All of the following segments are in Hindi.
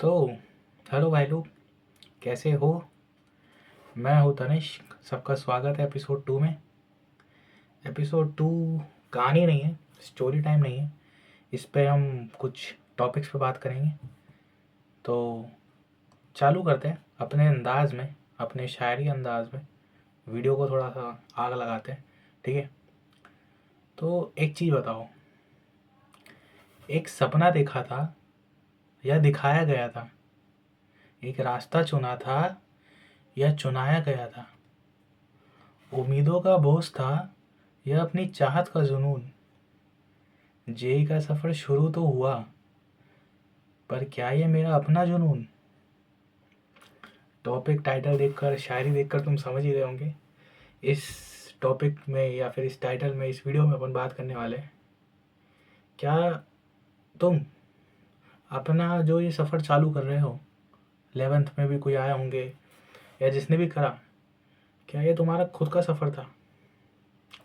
तो हेलो भाई लोग, कैसे हो? मैं हूँ तनिष्क। सबका स्वागत है एपिसोड 2 में। एपिसोड 2 कहानी नहीं है, स्टोरी टाइम नहीं है। इस पे हम कुछ टॉपिक्स पे बात करेंगे। तो चालू करते हैं अपने अंदाज में, अपने शायरी अंदाज में। वीडियो को थोड़ा सा आग लगाते हैं, ठीक है? तो एक चीज़ बताओ, एक सपना देखा था या दिखाया गया था? एक रास्ता चुना था या चुनाया गया था? उम्मीदों का बोझ था या अपनी चाहत का जुनून? जेई का सफ़र शुरू तो हुआ, पर क्या ये मेरा अपना जुनून? टॉपिक टाइटल देखकर, शायरी देखकर तुम समझ ही रहे होंगे। इस टॉपिक में या फिर इस टाइटल में, इस वीडियो में अपन बात करने वाले हैं, क्या तुम अपना जो ये सफ़र चालू कर रहे हो, 11th में भी कोई आए होंगे या जिसने भी करा, क्या ये तुम्हारा खुद का सफ़र था?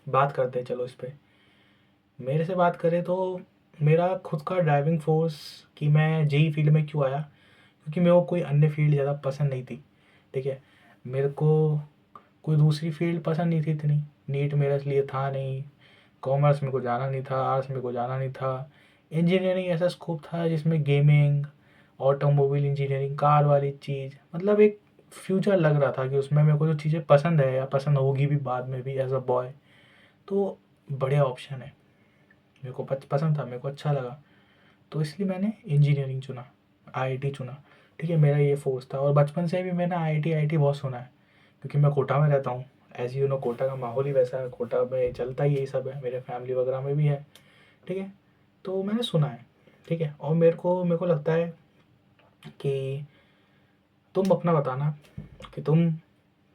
बात करते हैं चलो इस पे। मेरे से बात करें तो मेरा खुद का ड्राइविंग फोर्स कि मैं जेई फील्ड में क्यों आया, क्योंकि मेरे को कोई अन्य फील्ड ज़्यादा पसंद नहीं थी। ठीक है, मेरे को कोई दूसरी फील्ड पसंद नहीं थी इतनी। नीट मेरे लिए था नहीं, कॉमर्स में को जाना नहीं था, आर्ट्स में को जाना नहीं था। इंजीनियरिंग ऐसा स्कोप था जिसमें गेमिंग, ऑटोमोबाइल इंजीनियरिंग, कार वाली चीज़, मतलब एक फ्यूचर लग रहा था कि उसमें मेरे को जो चीज़ें पसंद है या पसंद होगी भी बाद में भी एज अ बॉय, तो बढ़िया ऑप्शन है। मेरे को पसंद था, मेरे को अच्छा लगा, तो इसलिए मैंने इंजीनियरिंग चुना, आईआईटी चुना। ठीक है, मेरा ये फोर्स था। और बचपन से भी मैंने आईआईटी आईआईटी बहुत सुना है, क्योंकि मैं कोटा में रहता हूँ। एज यू नो, कोटा का माहौल ही वैसा है, कोटा में चलता ही यही सब है, मेरे फैमिली वगैरह में भी है। ठीक है, तो मैंने सुना है। ठीक है, और मेरे को लगता है कि तुम अपना बताना कि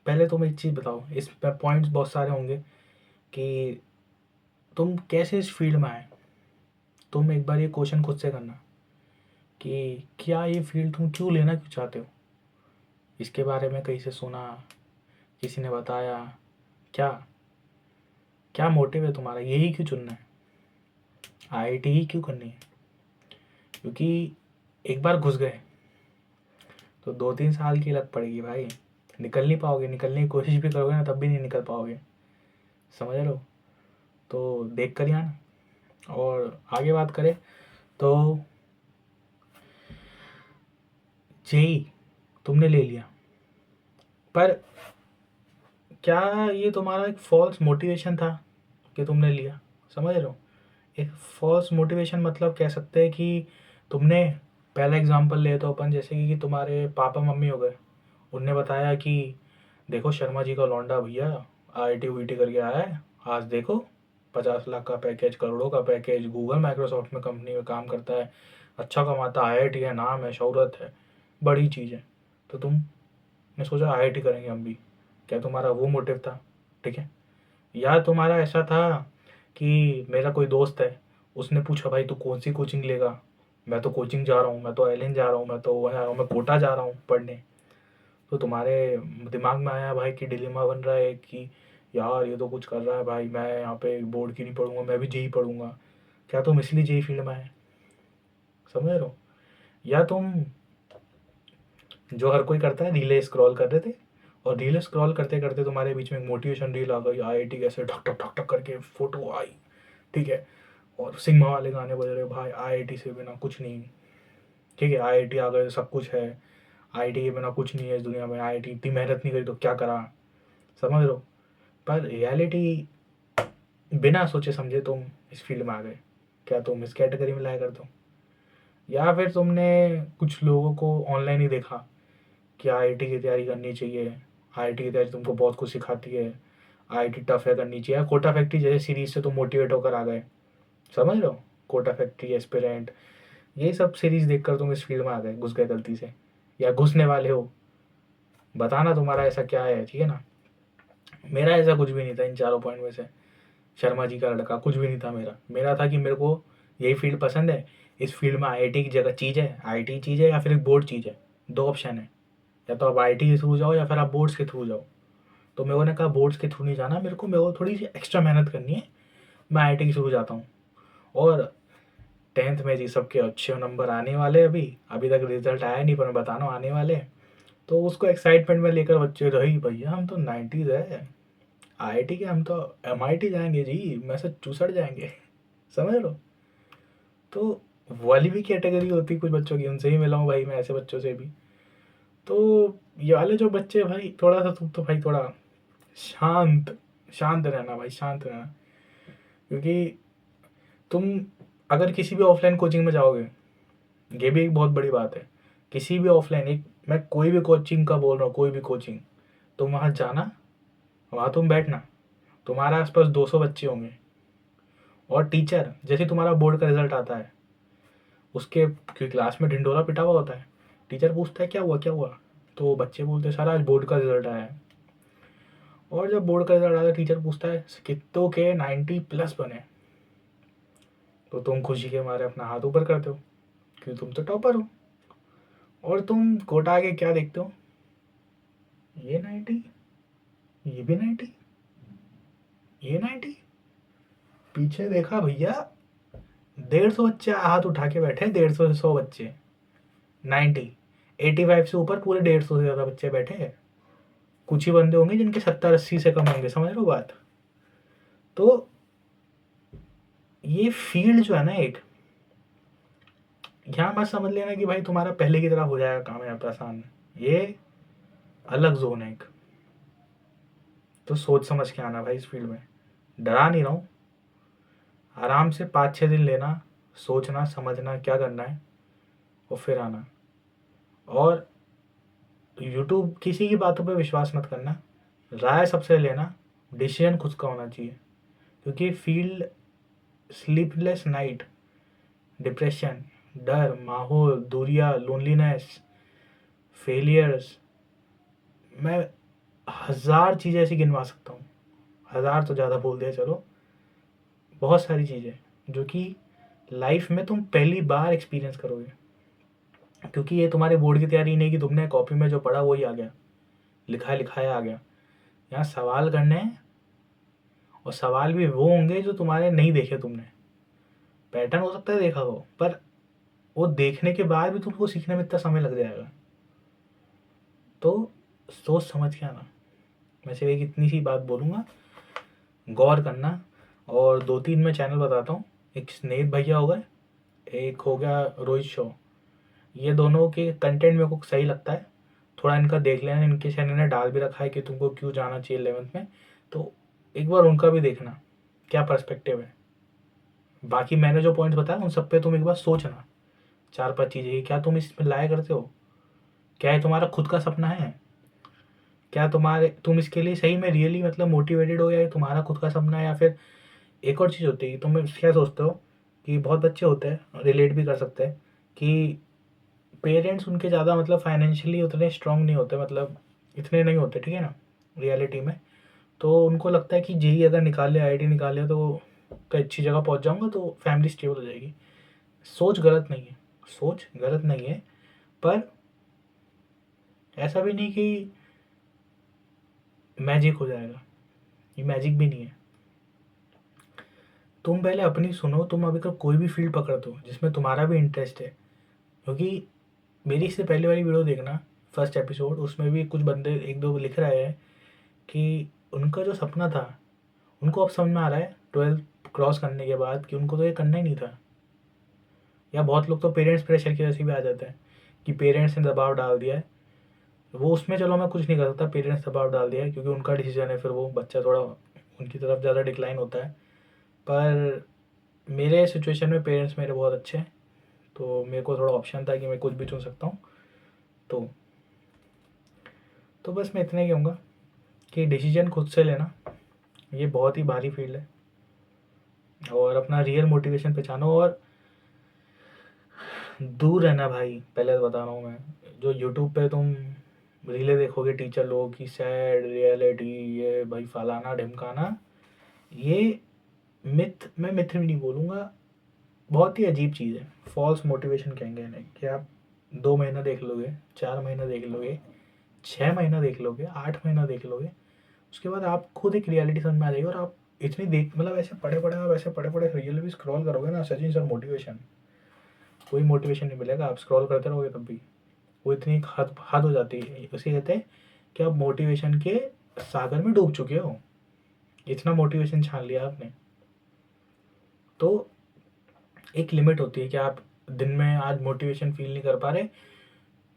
पहले तुम एक चीज़ बताओ, इस पर पॉइंट्स बहुत सारे होंगे कि तुम कैसे इस फील्ड में आए। तुम एक बार ये क्वेश्चन खुद से करना कि क्या ये फील्ड तुम क्यों लेना क्यों चाहते हो? इसके बारे में कहीं से सुना, किसी ने बताया, क्या क्या मोटिव है तुम्हारा, यही क्यों चुनना है, आईआईटी ही क्यों करनी है? क्योंकि एक बार घुस गए तो 2-3 साल की लत पड़ेगी भाई। निकल नहीं पाओगे, निकलने की कोशिश भी करोगे ना तब भी नहीं निकल पाओगे। समझ लो, तो देख कर ही आना। और आगे बात करें तो जेई तुमने ले लिया, पर क्या ये तुम्हारा एक फॉल्स मोटिवेशन था कि तुमने लिया? समझ रहे हो, एक फॉल्स मोटिवेशन मतलब कह सकते हैं कि तुमने, पहला एग्जांपल ले तो अपन, जैसे कि तुम्हारे पापा मम्मी हो गए, उनने बताया कि देखो शर्मा जी का लौंडा भैया आईआईटी वीटी करके आया है, आज देखो 50 लाख का पैकेज, करोड़ों का पैकेज, गूगल माइक्रोसॉफ्ट में कंपनी में काम करता है, अच्छा कमाता, आईआईटी है, नाम है, शोहरत है, बड़ी चीज़ है। तो तुमने सोचा आईआईटी करेंगे हम भी। क्या तुम्हारा वो मोटिव था? ठीक है, या तुम्हारा ऐसा था कि मेरा कोई दोस्त है, उसने पूछा भाई तू कौन सी कोचिंग लेगा, मैं तो कोचिंग जा रहा हूँ, मैं तो एलियन जा रहा हूँ, मैं तो वह जा रहा हूँ, मैं कोटा जा रहा हूँ पढ़ने। तो तुम्हारे दिमाग में आया भाई कि डिलेमा बन रहा है कि यार ये तो कुछ कर रहा है भाई, मैं यहाँ पे बोर्ड की नहीं पढ़ूंगा, मैं भी जेई पढ़ूंगा। क्या तुम इसलिए जेई फील्ड में आए? समझ रहे हो? या तुम, जो हर कोई करता है, रीलें स्क्रॉल कर रहे थे, और रीलें स्क्रॉल करते करते तुम्हारे बीच में एक मोटिवेशन रील आ गई, आईआईटी कैसे ठक ठक ठक ठक करके फोटो आई, ठीक है, और सिग्मा वाले गाने बज रहे, भाई आईआईटी से बिना कुछ नहीं। ठीक है, आईआईटी आ गए सब कुछ है, आईआईटी के बिना कुछ नहीं है इस दुनिया में, आईआईटी इतनी मेहनत नहीं करी तो क्या करा। समझ लो, पर रियलिटी, बिना सोचे समझे तुम इस फील्ड में आ गए। क्या तुम इस कैटेगरी में लाया करते हो? या फिर तुमने कुछ लोगों को ऑनलाइन ही देखा कि आईआईटी की तैयारी करनी चाहिए, आईआईटी की तैयारी तुमको बहुत कुछ सिखाती है, आईआईटी टफ है, करनी चाहिए, कोटा फैक्ट्री जैसे सीरीज से तुम मोटिवेट होकर आ गए। समझ लो, कोटा फैक्ट्री, एस्पिरेंट, ये सब सीरीज देखकर तुम इस फील्ड में आ गए, घुस गए गलती से, या घुसने वाले हो। बताना तुम्हारा ऐसा क्या है, ठीक है ना? मेरा ऐसा कुछ भी नहीं था इन चारों पॉइंट में से। शर्मा जी का लड़का कुछ भी नहीं था मेरा। मेरा था कि मेरे को यही फील्ड पसंद है, इस फील्ड में आईआईटी की जगह चीज़ है, आईआईटी चीज़ है या फिर एक बोर्ड चीज़ है। दो ऑप्शन है, या तो आप आईआईटी के थ्रू जाओ या फिर आप बोर्ड्स के थ्रू जाओ। तो मेरे को ने कहा बोर्ड्स के थ्रू नहीं जाना, मेरे को थोड़ी सी एक्स्ट्रा मेहनत करनी है, मैं आईआईटी के थ्रू जाता हूँ। और 10th में जी सबके अच्छे नंबर आने वाले, अभी तक रिजल्ट आया नहीं, पर मैं बता रहा हूँ आने वाले। तो उसको एक्साइटमेंट में लेकर बच्चे, रही भैया हम तो 90s है, आईआईटी के हम तो एमआईटी जाएंगे जी, मैसाचुसेट्स जाएंगे। समझ लो। तो वाली भी कैटेगरी होती कुछ बच्चों की, उनसे ही मिला हूँ भाई मैं, ऐसे बच्चों से भी। तो ये वाले जो बच्चे भाई, थोड़ा सा तुम तो भाई थोड़ा शांत शांत रहना भाई, शांत रहना। क्योंकि तुम अगर किसी भी ऑफलाइन कोचिंग में जाओगे, ये भी एक बहुत बड़ी बात है, किसी भी ऑफलाइन, एक मैं कोई भी कोचिंग का बोल रहा हूँ, कोई भी कोचिंग, तुम वहाँ जाना, वहाँ तुम बैठना, तुम्हारे आसपास 200 बच्चे होंगे, और टीचर जैसे तुम्हारा बोर्ड का रिजल्ट आता है, उसके क्लास में ढिंडोरा पिटा हुआ होता है, टीचर पूछता है क्या हुआ क्या हुआ, तो बच्चे बोलते हैं सर आज बोर्ड का रिजल्ट आया है। और जब बोर्ड का रिजल्ट आता है, टीचर पूछता है कितनों के 90+ बने, तो तुम खुशी के मारे अपना हाथ ऊपर करते हो, क्योंकि तुम तो टॉपर हो। और तुम कोटा आगे क्या देखते हो, ये 90, ये भी 90, ये 90, पीछे देखा भैया 150 बच्चे हाथ उठा के बैठे, 150 से 100 बच्चे, 90, 85 से ऊपर पूरे 150 से ज़्यादा बच्चे बैठे हैं। कुछ ही बंदे होंगे जिनके 70-80 से कम होंगे, समझ लो बात। तो ये फील्ड जो है ना, एक यहाँ मत समझ लेना कि भाई तुम्हारा पहले की तरह हो जाएगा काम यहाँ पे आसान, ये अलग जोन है एक। तो सोच समझ के आना भाई इस फील्ड में, डरा नहीं रहा हूँ, आराम से 5-6 दिन लेना, सोचना समझना क्या करना है, और फिर आना। और यूट्यूब किसी की बातों पे विश्वास मत करना, राय सबसे लेना, डिसीजन खुद का होना चाहिए। क्योंकि फील्ड, स्लीपलेस नाइट, डिप्रेशन, डर, माहौल, दूरिया, लोनलीनेस, फेलियर्स, मैं 1000 चीज़ें ऐसी गिनवा सकता हूँ, 1000 तो ज़्यादा बोल दिया चलो, बहुत सारी चीज़ें जो कि लाइफ में तुम पहली बार एक्सपीरियंस करोगे। क्योंकि ये तुम्हारे बोर्ड की तैयारी नहीं कि तुमने कॉपी में जो पढ़ा वही आ गया, लिखा लिखाया आ गया। यहाँ सवाल करने हैं, और सवाल भी वो होंगे जो तुम्हारे नहीं देखे तुमने, पैटर्न हो सकता है देखा हो, पर वो देखने के बाद भी तुमको सीखने में इतना समय लग जाएगा। तो सोच समझ के आना, मैं सिर्फ एक इतनी सी बात बोलूँगा, गौर करना। और 2-3 मैं चैनल बताता हूँ, एक स्नेहित भैया हो गए, एक हो गया रोहित शो, ये दोनों के कंटेंट मेरे को सही लगता है, थोड़ा इनका देख लेना, इनके चैनल ने डाल भी रखा है कि तुमको क्यों जाना चाहिए 11th में, तो एक बार उनका भी देखना क्या पर्सपेक्टिव है। बाकी मैंने जो पॉइंट्स बताया उन सब पे तुम एक बार सोचना, 4-5 चीज़ें, क्या तुम इसमें लाया करते हो, क्या ये तुम्हारा खुद का सपना है, क्या तुम इसके लिए सही में रियली मतलब मोटिवेटेड हो, या ये तुम्हारा खुद का सपना है। या फिर एक और चीज़ होती है, तुम क्या सोचते हो कि बहुत बच्चे होते हैं, रिलेट भी कर सकते हैं, कि पेरेंट्स उनके ज़्यादा मतलब फाइनेंशियली उतने स्ट्रांग नहीं होते, मतलब इतने नहीं होते, ठीक है ना, रियलिटी में। तो उनको लगता है कि जेई अगर निकाल लिया, आईआईटी निकाल लिया, तो अच्छी जगह पहुंच जाऊंगा, तो फैमिली स्टेबल हो जाएगी। सोच गलत नहीं है, सोच गलत नहीं है, पर ऐसा भी नहीं कि मैजिक हो जाएगा, ये मैजिक भी नहीं है। तुम पहले अपनी सुनो, तुम अभी तक कोई भी फील्ड पकड़ दो जिसमें तुम्हारा भी इंटरेस्ट है। क्योंकि मेरी इससे पहले वाली वीडियो देखना, फर्स्ट एपिसोड, उसमें भी कुछ बंदे एक दो लिख रहे हैं कि उनका जो सपना था, उनको अब समझ में आ रहा है 12th क्रॉस करने के बाद कि उनको तो ये करना ही नहीं था। या बहुत लोग तो पेरेंट्स प्रेशर की वजह से भी आ जाते हैं कि पेरेंट्स ने दबाव डाल दिया है, वो उसमें चलो मैं कुछ नहीं कर सकता, पेरेंट्स दबाव डाल दिया है क्योंकि उनका डिसीजन है, फिर वो बच्चा थोड़ा उनकी तरफ ज़्यादा डिक्लाइन होता है। पर मेरे सिचुएशन में पेरेंट्स मेरे बहुत अच्छे हैं, तो मेरे को थोड़ा ऑप्शन था कि मैं कुछ भी चुन सकता हूँ। तो बस मैं इतना ही कहूँगा कि डिसीजन खुद से लेना, ये बहुत ही भारी फील्ड है, और अपना रियल मोटिवेशन पहचानो, और दूर रहना भाई, पहले तो बता रहा हूँ मैं, जो यूट्यूब पे तुम रीलें देखोगे टीचर लोगों की, सैड रियलिटी, ये भाई फलाना ढिमकाना, ये मैं मिथ भी नहीं बोलूँगा, बहुत ही अजीब चीज़ है, फॉल्स मोटिवेशन कहेंगे इन्हें, कि आप 2 महीना देख लोगे, 4 महीना देख लोगे, 6 महीना देख लोगे, 8 महीना देख लोगे, उसके बाद आप खुद एक रियलिटी समझ में आ जाएगी, और आप इतनी देख मतलब ऐसे पढ़े पढ़े आप ऐसे पढ़े पढ़े रियल भी स्क्रॉल करोगे ना, सचिन सर मोटिवेशन, कोई मोटिवेशन नहीं मिलेगा, आप स्क्रॉल करते रहोगे तब भी। वो इतनी हद हद हो जाती है, उसे कहते हैं कि आप मोटिवेशन के सागर में डूब चुके हो, इतना मोटिवेशन छान लिया आपने। तो एक लिमिट होती है कि आप दिन में आज मोटिवेशन फील नहीं कर पा रहे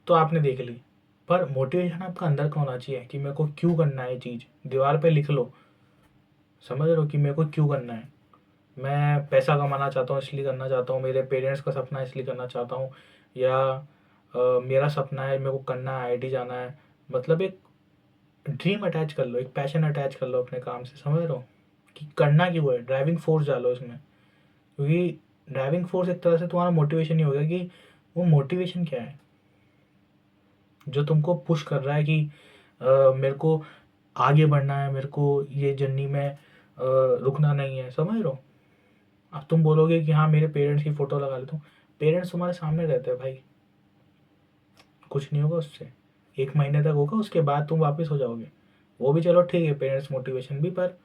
तो आपने देख ली, पर मोटिवेशन आपका अंदर का होना चाहिए कि मेरे को क्यों करना है ये चीज़, दीवार पे लिख लो, समझ रहे हो कि मेरे को क्यों करना है। मैं पैसा कमाना चाहता हूँ इसलिए करना चाहता हूँ, मेरे पेरेंट्स का सपना है इसलिए करना चाहता हूँ, या मेरा सपना है मेरे को करना है आईआईटी जाना है। मतलब एक ड्रीम अटैच कर लो, एक पैशन अटैच कर लो अपने काम से, समझ रहे हो कि करना क्यों है, ड्राइविंग फोर्स डालो इसमें। क्योंकि ड्राइविंग फोर्स एक तरह से तुम्हारा मोटिवेशन ही होगा कि वो मोटिवेशन क्या है जो तुमको पुश कर रहा है कि मेरे को आगे बढ़ना है, मेरे को ये जर्नी में रुकना नहीं है, समझ रहे हो। अब तुम बोलोगे कि हाँ मेरे पेरेंट्स की फ़ोटो लगा लेता हूँ, पेरेंट्स तुम्हारे सामने रहते हैं भाई, कुछ नहीं होगा उससे, 1 महीने तक होगा, उसके बाद तुम वापस हो जाओगे। वो भी चलो ठीक है, पेरेंट्स मोटिवेशन भी, पर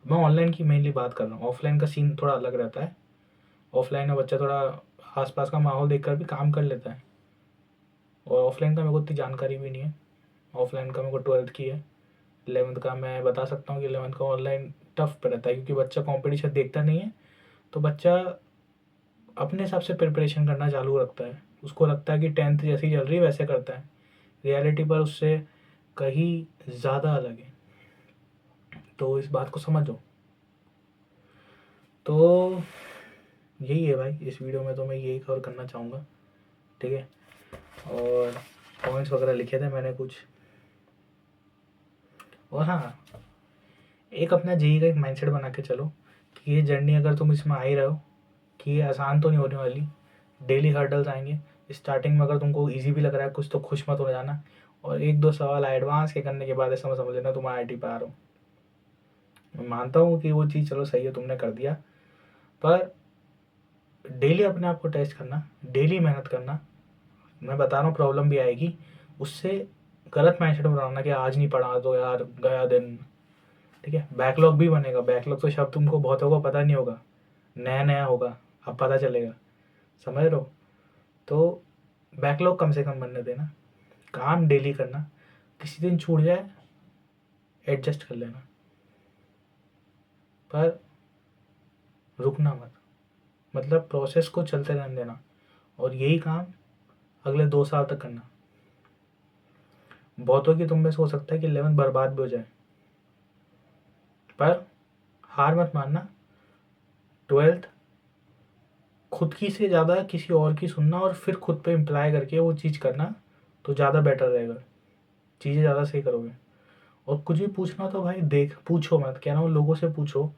मैं ऑनलाइन की मेनली बात कर रहा हूँ। ऑफलाइन का सीन थोड़ा अलग रहता है, ऑफलाइन में बच्चा थोड़ा आसपास का माहौल देखकर भी काम कर लेता है, और ऑफलाइन का मेरे को इतनी जानकारी भी नहीं है। ऑफलाइन का मेरे को 12th की है, 11th का मैं बता सकता हूँ कि 11th का ऑनलाइन टफ पे रहता है, क्योंकि बच्चा कंपटीशन देखता नहीं है, तो बच्चा अपने हिसाब से प्रिपरेशन करना चालू रखता है। उसको लगता है कि 10th जैसी चल रही है वैसे करता है, रियलिटी पर उससे कहीं ज़्यादा अलग है। तो इस बात को समझो। तो यही है भाई, इस वीडियो में तो मैं यही कवर करना चाहूँगा, ठीक है। और पॉइंट्स वगैरह लिखे थे मैंने कुछ। और हाँ, एक अपना जेई का एक माइंडसेट बना के चलो कि ये जर्नी अगर तुम इसमें आ ही रहे हो कि ये आसान तो नहीं होने वाली, डेली हर्डल्स आएंगे। स्टार्टिंग में अगर तुमको इजी भी लग रहा है कुछ तो खुश मत हो जाना, और 1-2 सवाल एडवांस के करने के बाद ऐसा मत समझ लेना तुम आईआईटी पे आ रहे हो। मैं मानता हूँ कि वो चीज़ चलो सही है तुमने कर दिया, पर डेली अपने आप को टेस्ट करना, डेली मेहनत करना। मैं बता रहा हूँ प्रॉब्लम भी आएगी, उससे गलत माइंडसेट बनाना कि आज नहीं पढ़ा तो यार गया दिन, ठीक है। बैकलॉग भी बनेगा, बैकलॉग तो शब्द तुमको बहुतों को पता नहीं होगा, नया नया होगा, अब पता चलेगा, समझ रहे हो। तो बैकलॉग कम से कम बनने देना, काम डेली करना, किसी दिन छूट जाए एडजस्ट कर लेना, पर रुकना मत, मतलब प्रोसेस को चलते रहने देना, और यही काम अगले 2 साल तक करना। बहुतों की तुम में से हो सकता है कि 11th बर्बाद भी हो जाए, पर हार मत मानना। 12th खुद की से ज़्यादा किसी और की सुनना और फिर खुद पे इम्प्लाई करके वो चीज़ करना तो ज़्यादा बेटर रहेगा, चीज़ें ज़्यादा सही करोगे। और कुछ भी पूछना तो भाई देख पूछो मत, कह रहा हूँ लोगों से पूछो,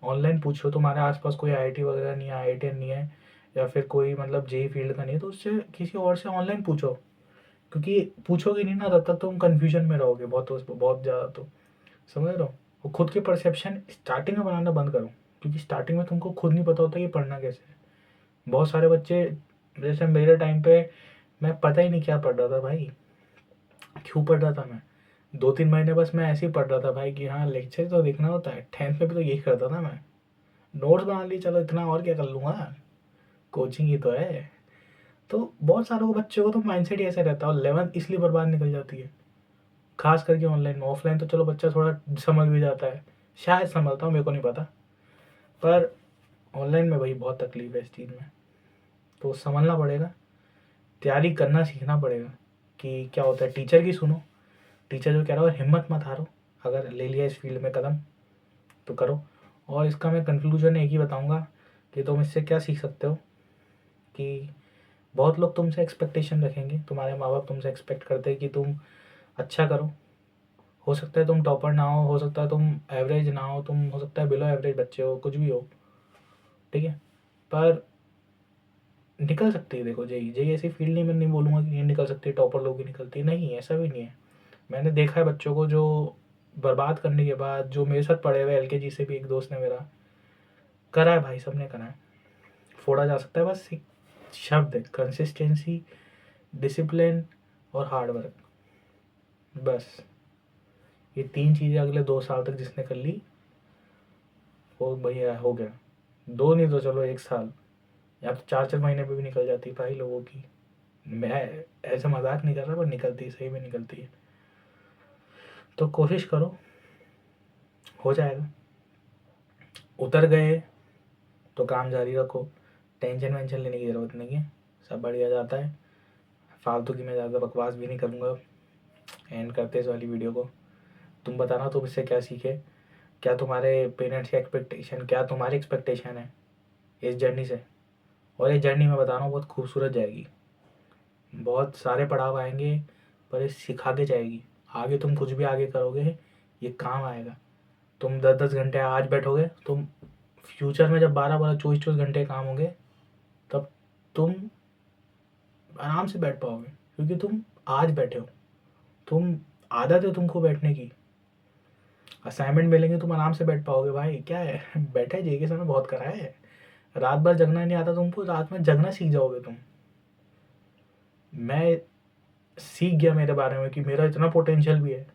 ऑनलाइन पूछो, तुम्हारे आसपास कोई आईआईटी वगैरह नहीं है, आईआईटी नहीं है, या फिर कोई मतलब जेई फील्ड का नहीं है, तो उससे किसी और से ऑनलाइन पूछो। क्योंकि पूछोगे नहीं ना तब तक तुम कन्फ्यूजन में रहोगे बहुत बहुत ज़्यादा, तो समझ रहे हो। और खुद के परसेप्शन स्टार्टिंग में बनाना बंद करो, क्योंकि स्टार्टिंग में तुमको खुद नहीं पता होता कि पढ़ना कैसे है। बहुत सारे बच्चे, जैसे मेरे टाइम पे मैं पता ही नहीं क्या पढ़ रहा था भाई, क्यों पढ़ रहा था मैं, 2-3 महीने बस मैं ऐसे ही पढ़ रहा था भाई कि हाँ लेक्चर तो देखना होता है। 10th में भी तो यही करता था मैं, नोट्स बना ली, चलो इतना और क्या कर लूँगा, कोचिंग ही तो है। तो बहुत सारों को बच्चों को तो माइंडसेट ही ऐसा रहता है, और 11th इसलिए बर्बाद निकल जाती है, खास करके ऑनलाइन में। ऑफलाइन तो चलो बच्चा थोड़ा समझ भी जाता है, शायद समझता हूँ, मेरे को नहीं पता, पर ऑनलाइन में भाई बहुत तकलीफ है इस चीज़ में। तो समझना पड़ेगा, तैयारी करना सीखना पड़ेगा कि क्या होता है। टीचर की सुनो, टीचर जो कह रहा है, और हिम्मत मत हारो, अगर ले लिया इस फील्ड में कदम तो करो। और इसका मैं कंक्लूजन एक ही बताऊंगा कि तुम इससे क्या सीख सकते हो, कि बहुत लोग तुमसे एक्सपेक्टेशन रखेंगे, तुम्हारे माँ बाप तुमसे एक्सपेक्ट करते हैं कि तुम अच्छा करो। हो सकता है तुम टॉपर ना हो सकता है तुम एवरेज ना हो, तुम हो सकता है बिलो एवरेज बच्चे हो, कुछ भी हो, ठीक है, पर निकल सकती है। देखो जेई जेई ऐसी फील्ड नहीं, मैं नहीं बोलूँगा कि ये निकल सकती है, टॉपर लोग ही निकलती है, नहीं ऐसा भी नहीं है। मैंने देखा है बच्चों को जो बर्बाद करने के बाद, जो मेरे साथ पढ़े हुए एलकेजी से भी एक दोस्त ने मेरा करा है भाई, सबने करा है, फोड़ा जा सकता है। बस एक शब्द है, कंसिस्टेंसी, डिसिप्लिन और हार्ड वर्क, बस ये 3 चीज़ें अगले 2 साल तक जिसने कर ली वो भैया हो गया। 2 नहीं तो चलो 1 साल, या तो 4-4 महीने पे भी निकल जाती है भाई लोगों की। मैं ऐसा मजाक नहीं कर रहा, पर निकलती है, सही में निकलती है। तो कोशिश करो, हो जाएगा। उतर गए तो काम जारी रखो, टेंशन वेंशन लेने की ज़रूरत नहीं है, सब बढ़िया जाता है। फालतू की मैं ज़्यादा बकवास भी नहीं करूँगा। एंड करते इस वाली वीडियो को। तुम बताना तुम इससे क्या सीखे, क्या तुम्हारे पेरेंट्स की एक्सपेक्टेशन, क्या तुम्हारी एक्सपेक्टेशन है इस जर्नी से। और ये जर्नी मैं बता रहा हूँ बहुत खूबसूरत जाएगी, बहुत सारे पड़ाव आएंगे, पर ये सिखा के जाएगी। आगे तुम कुछ भी आगे करोगे ये काम आएगा। तुम 10-10 घंटे आज बैठोगे, तुम फ्यूचर में जब 12-12 24-24 घंटे काम होंगे तब तुम आराम से बैठ पाओगे, क्योंकि तुम आज बैठे हो। तुम आदत है तुमको बैठने की, असाइनमेंट मिलेंगे तुम आराम से बैठ पाओगे। भाई क्या है, बैठे जे के समय बहुत करा है। रात भर जगना नहीं आता तुमको, रात में जगना सीख जाओगे तुम। मैं सीख गया मेरे बारे में कि मेरा इतना पोटेंशियल भी है,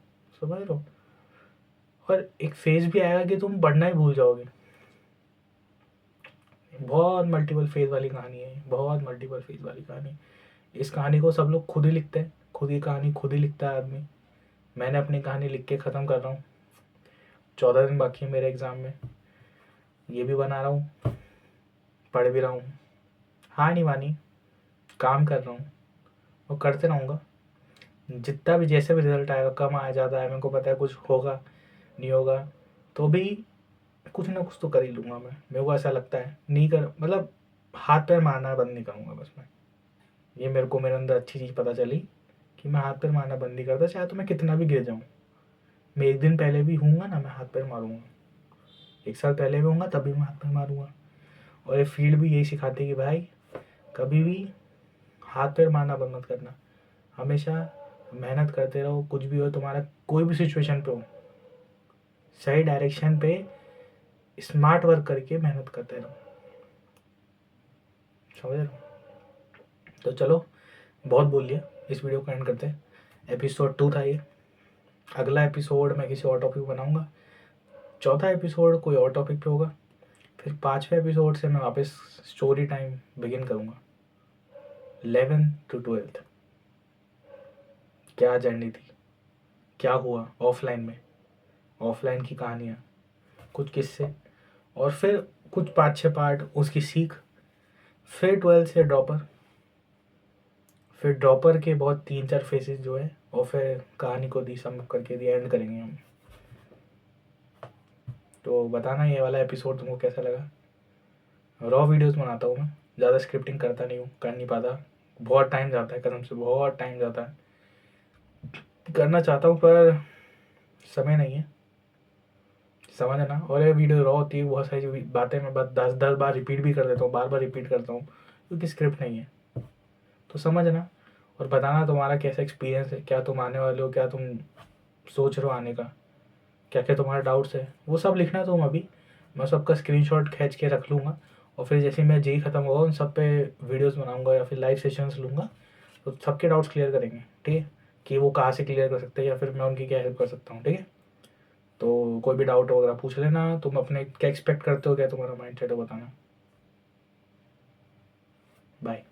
समझ लो। और एक फेज भी आएगा कि तुम बढ़ना ही भूल जाओगे। बहुत मल्टीपल फेज वाली कहानी है, बहुत मल्टीपल फेज वाली कहानी। इस कहानी को सब लोग खुद ही लिखते हैं, खुद ही कहानी खुद ही लिखता है आदमी। मैंने अपनी कहानी लिख के ख़त्म कर रहा हूँ। 14 दिन बाकी है मेरे एग्ज़ाम में, ये भी बना रहा हूँ, पढ़ भी रहा हूँ, हाँ नहीं मानी, काम कर रहा हूँ और करते रहूँगा। जितना भी जैसे भी रिजल्ट आएगा, कम आया ज़्यादा है, मेरे को पता है कुछ होगा नहीं होगा, तो भी कुछ ना कुछ तो कर ही लूँगा मैं। मेरे को ऐसा लगता है, नहीं कर मतलब हाथ पैर मारना बंद नहीं करूँगा बस मैं। ये मेरे को मेरे अंदर अच्छी चीज़ पता चली कि मैं हाथ पैर मारना बंद नहीं करता, चाहे तो मैं कितना भी गिर जाऊँ। मैं एक दिन पहले भी हूँगा ना, मैं हाथ पैर मारूँगा। 1 साल पहले भी हूँगा तभी मैं हाथ पैर मारूँगा। और ये फील्ड भी यही सिखाती है कि भाई कभी भी हाथ पैर मारना बंद मत करना, हमेशा मेहनत करते रहो। कुछ भी हो तुम्हारा, कोई भी सिचुएशन पे हो, सही डायरेक्शन पे स्मार्ट वर्क करके मेहनत करते रहो, समझ रहे हो। तो चलो बहुत बोल लिया, इस वीडियो को एंड करते हैं। एपिसोड 2 था ये। अगला एपिसोड मैं किसी और टॉपिक बनाऊँगा, चौथा एपिसोड कोई और टॉपिक पे होगा, फिर 5वें एपिसोड से मैं वापस स्टोरी टाइम बिगिन करूँगा। 11th to 12th क्या जर्नी थी, क्या हुआ ऑफलाइन में, ऑफलाइन की कहानियाँ, कुछ किस्से, और फिर कुछ 5-6 पार्ट उसकी सीख, फिर 12th से ड्रॉपर, फिर ड्रॉपर के बहुत 3-4 फेसेस जो है, और फिर कहानी को दी सम करके दी एंड करेंगे हम। तो बताना ये वाला एपिसोड तुमको कैसा लगा। रॉ वीडियोस बनाता हूँ मैं, ज़्यादा स्क्रिप्टिंग करता नहीं हूँ, कर नहीं पाता, बहुत टाइम जाता है, कसम से बहुत टाइम जाता है। करना चाहता हूँ पर समय नहीं है, समझना। और ये वीडियो रॉ होती है, बहुत सारी बातें मैं बस 10-10 बार रिपीट भी कर देता हूँ, बार बार रिपीट करता हूँ, क्योंकि स्क्रिप्ट नहीं है। तो समझना और बताना तुम्हारा कैसा एक्सपीरियंस है, क्या तुम आने वाले हो, क्या तुम सोच रहे हो आने का, क्या क्या तुम्हारे डाउट्स है, वो सब लिखना तुम अभी। मैं सबका स्क्रीनशॉट खींच के रख लूँगा, और फिर जैसे मैं जेई ख़त्म होगा उन सब पे वीडियोस बनाऊँगा या फिर लाइव सेशंस लूँगा, तो सबके डाउट्स क्लियर करेंगे, ठीक है, कि वो कहाँ से क्लियर कर सकते हैं या फिर मैं उनकी क्या हेल्प कर सकता हूँ, ठीक है। तो कोई भी डाउट वगैरह पूछ लेना, तुम अपने क्या एक्सपेक्ट करते हो, क्या तुम्हारा माइंड सेट है, बताना। बाय।